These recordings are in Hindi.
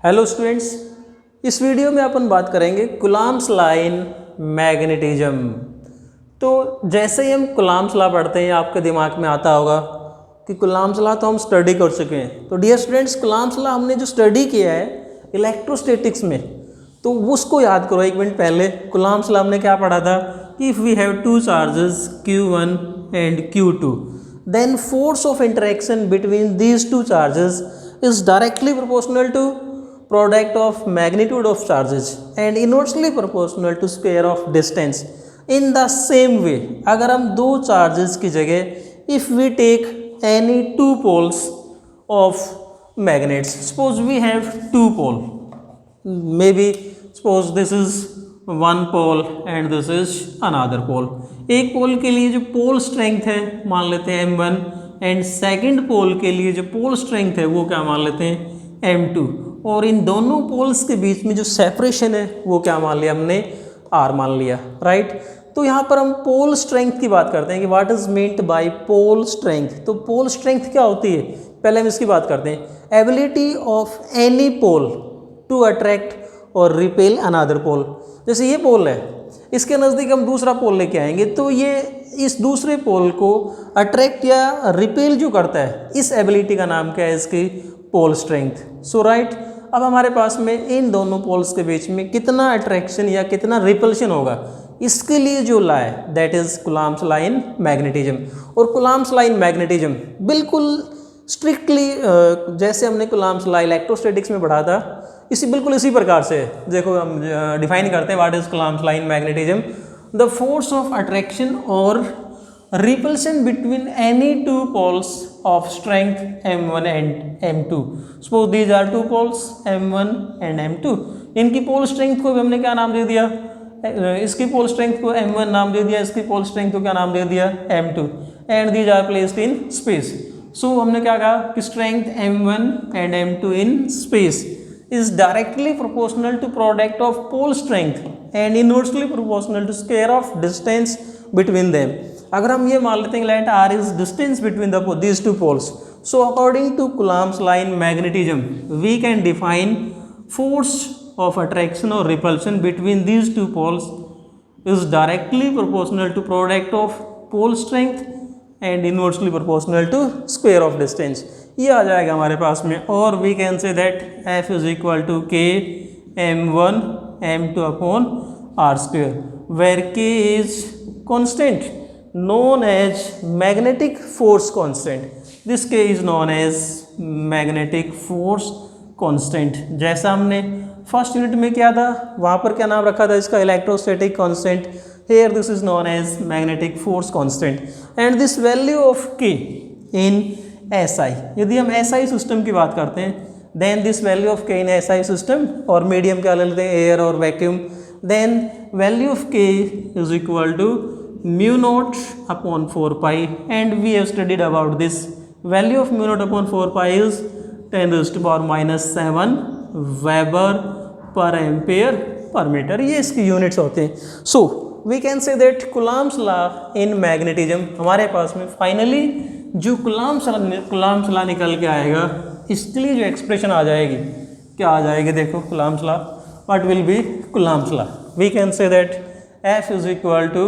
हेलो स्टूडेंट्स, इस वीडियो में अपन बात करेंगे कुलाम्स लॉ इन मैग्नेटिज्म। तो जैसे ही हम कुलाम्स लॉ पढ़ते हैं आपके दिमाग में आता होगा कि कुलाम्स लॉ तो हम स्टडी कर चुके हैं। तो डियर स्टूडेंट्स, कुलाम्स लॉ हमने जो स्टडी किया है इलेक्ट्रोस्टैटिक्स में, तो उसको याद करो। एक मिनट पहले कुलाम्स लॉ हमने क्या पढ़ा था कि if we have two charges Q1 एंड Q2 then force of interaction between these two charges is directly proportional to product of magnitude of charges and inversely proportional to square of distance. In the same way, अगर हम दो charges की जगह if we take any two poles of magnets, suppose we have two pole, maybe suppose this is one pole and this is another pole. एक पोल के लिए जो पोल स्ट्रेंथ है मान लेते हैं M1 एंड सेकंड पोल के लिए जो पोल स्ट्रेंथ है वो क्या मान लेते हैं M2, और इन दोनों पोल्स के बीच में जो सेपरेशन है वो क्या मान लिया हमने R मान लिया, राइट। तो यहाँ पर हम पोल स्ट्रेंथ की बात करते हैं कि what is meant by pole strength. तो पोल स्ट्रेंथ क्या होती है, पहले हम इसकी बात करते हैं। Ability of any pole to attract or repel another pole. जैसे ये पोल है, इसके नज़दीक हम दूसरा पोल लेके आएंगे तो ये इस दूसरे पोल को अट्रैक्ट या रिपेल जो करता है, इस एबिलिटी का नाम क्या है, इसकी पोल स्ट्रेंथ। सो राइट, अब हमारे पास में इन दोनों पोल्स के बीच में कितना अट्रैक्शन या कितना रिपल्शन होगा, इसके लिए जो लॉ है that is Coulomb's law in magnetism. और कुलाम्स लॉ इन मैग्नेटिज्म बिल्कुल स्ट्रिक्टली जैसे हमने कुलाम्स लॉ इलेक्ट्रोस्टैटिक्स में पढ़ा था, बिल्कुल इसी प्रकार से देखो हम डिफाइन करते हैं what is Coulomb's law in magnetism. The force of attraction और repulsion between any two poles of strength M1 and M2। Suppose these are two poles M1 and M2। इनकी पोल स्ट्रेंथ को भी हमने क्या नाम दे दिया, इसकी पोल स्ट्रेंथ को M1 नाम दे दिया, इसकी पोल स्ट्रेंथ को क्या नाम दे दिया M2, and these are placed in space. So हमने क्या कहा कि strength M1 and M2 in space is directly proportional to product of pole strength and inversely proportional to square of distance between them. अगर हम ये मान लेते हैं let R is distance between these two poles, so according to Coulomb's law in magnetism we can define force of attraction or repulsion between these two poles is directly proportional to product of pole strength and inversely proportional to square of distance. ये आ जाएगा हमारे पास में। और we can say that F is equal to K M1 M2 upon R square, where K is constant known as magnetic force constant. This K is known as magnetic force constant. जैसा हमने फर्स्ट यूनिट में किया था वहाँ पर क्या नाम रखा था इसका, electrostatic constant. Here this is known as magnetic force constant and this value of K in SI। यदि हम SI सिस्टम की बात करते हैं then this value of K in SI system, और मीडियम क्या ले लेते हैं air or vacuum, then value of K is equal to mu naught upon 4 pi, and we have studied about this. Value of mu naught upon 4 pi is 10⁻⁻7 weber per ampere per metre. ये इसकी यूनिट्स होते हैं। So we can say that Coulomb's law in magnetism, हमारे पास में फाइनली जो कुलाम्स लॉ निकल के आएगा, इसके लिए जो एक्सप्रेशन आ जाएगी क्या आ जाएगी, देखो Coulomb's law what will be Coulomb's law. We can say that F is equal to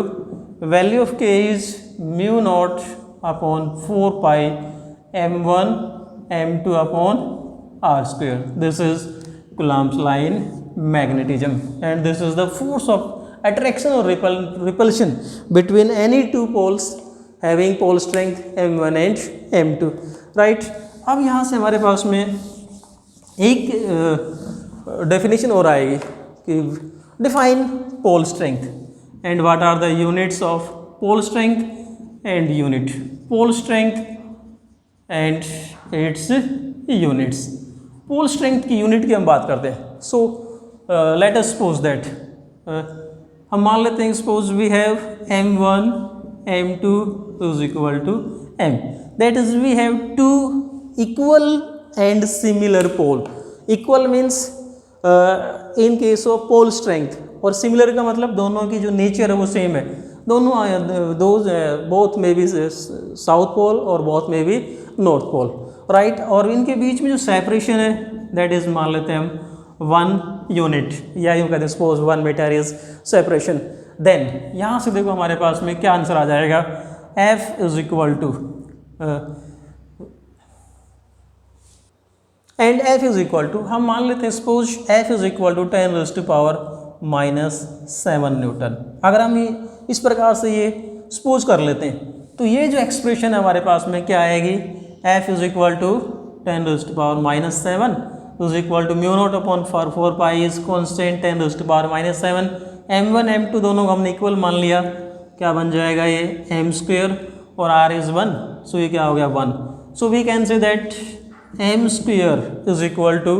value of K is mu naught upon 4 pi M1 M2 upon R square. This is Coulomb's law in magnetism and this is the force of attraction or repulsion between any two poles having pole strength M1 and M2, right। अब यहाँ से हमारे पास में एक डेफिनेशन और आएगी कि define pole strength and what are the units of pole strength and unit pole strength and its units. Pole strength की यूनिट की हम बात करते हैं। So let us suppose that हम मान लेते हैं suppose we have M1 M2 is equal to M, that is we have two equal and similar pole. Equal means in case of pole strength, और सिमिलर का मतलब दोनों की जो नेचर है वो सेम है। दोनों बोथ में भी साउथ पोल और बोथ में भी नॉर्थ पोल, राइट। और इनके बीच में जो सेपरेशन है दैट इज मान लेते हैं हम 1 यूनिट, या यूँ कहते हैं suppose 1 metre is separation. Then यहाँ से देखो हमारे पास में क्या आंसर आ जाएगा, F is equal to and F is equal to, हम मान लेते हैं suppose F is equal to 10⁻⁻7 newton. अगर हम ये इस प्रकार से ये सपोज कर लेते हैं तो ये जो एक्सप्रेशन है हमारे पास में क्या आएगी, F is equal to 10⁻⁻7 is equal to μ0/4 pi is constant 10⁻⁻7, m1 m2 दोनों को हमने इक्वल मान लिया, क्या बन जाएगा ये m² और r इज 1, सो ये क्या हो गया 1। So we can say that m² is equal to,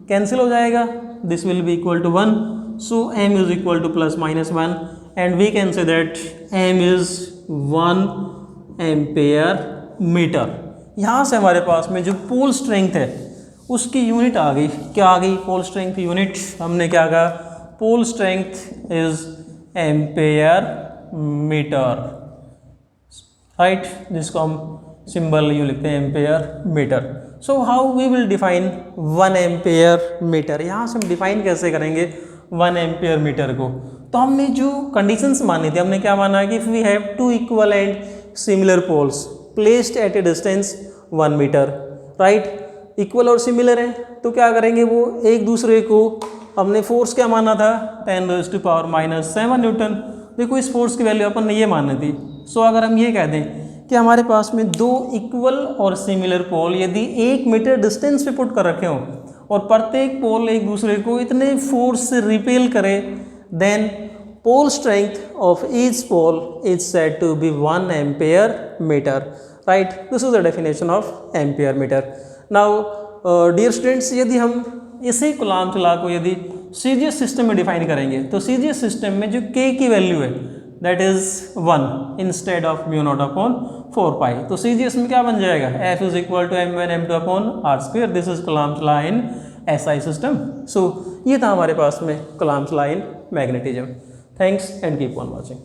cancel हो जाएगा, this will be equal to 1, so m is equal to +-1 and we can say that m is 1 ampere metre. यहाँ से हमारे पास में जो पोल स्ट्रेंथ है उसकी यूनिट आ गई, क्या आ गई, पोल स्ट्रेंथ यूनिट, हमने क्या कहा, pole strength is ampere metre, right, जिसको हम सिंबल यूँ लिखते हैं ampere metre. So how we will define 1 ampere metre, यहाँ से हम डिफाइन कैसे करेंगे 1 एम्पेयर मीटर को। तो हमने जो कंडीशंस मानी थी, हमने क्या माना कि if we have 2 equal and similar poles placed at a distance 1 metre, right, equal और सिमिलर है तो क्या करेंगे, वो एक दूसरे को, हमने फोर्स क्या माना था 10⁻⁻7 न्यूटन, देखो इस फोर्स की वैल्यू अपन ने ये मानी थी। सो अगर हम ये कह दें कि हमारे पास में 2 इक्वल और सिमिलर पोल यदि 1 मीटर डिस्टेंस पे पुट कर रखे हों और प्रत्येक पोल एक दूसरे को इतने फोर्स से रिपेल करे, then pole strength of each pole is said to be 1 ampere metre, right, this is the definition of ampere metre. Now dear students, यदि हम इसी कूलम्ब लॉ को यदि सीजीएस सिस्टम में डिफाइन करेंगे तो सीजीएस सिस्टम में जो k की वैल्यू है that is 1 instead of μ0/4 pi, तो सीजीएस में क्या बन जाएगा, F is equal to m1 m2/r², this is Coulomb law in SI system. So ये था हमारे पास में Coulomb law in magnetism. Thanks and keep on watching.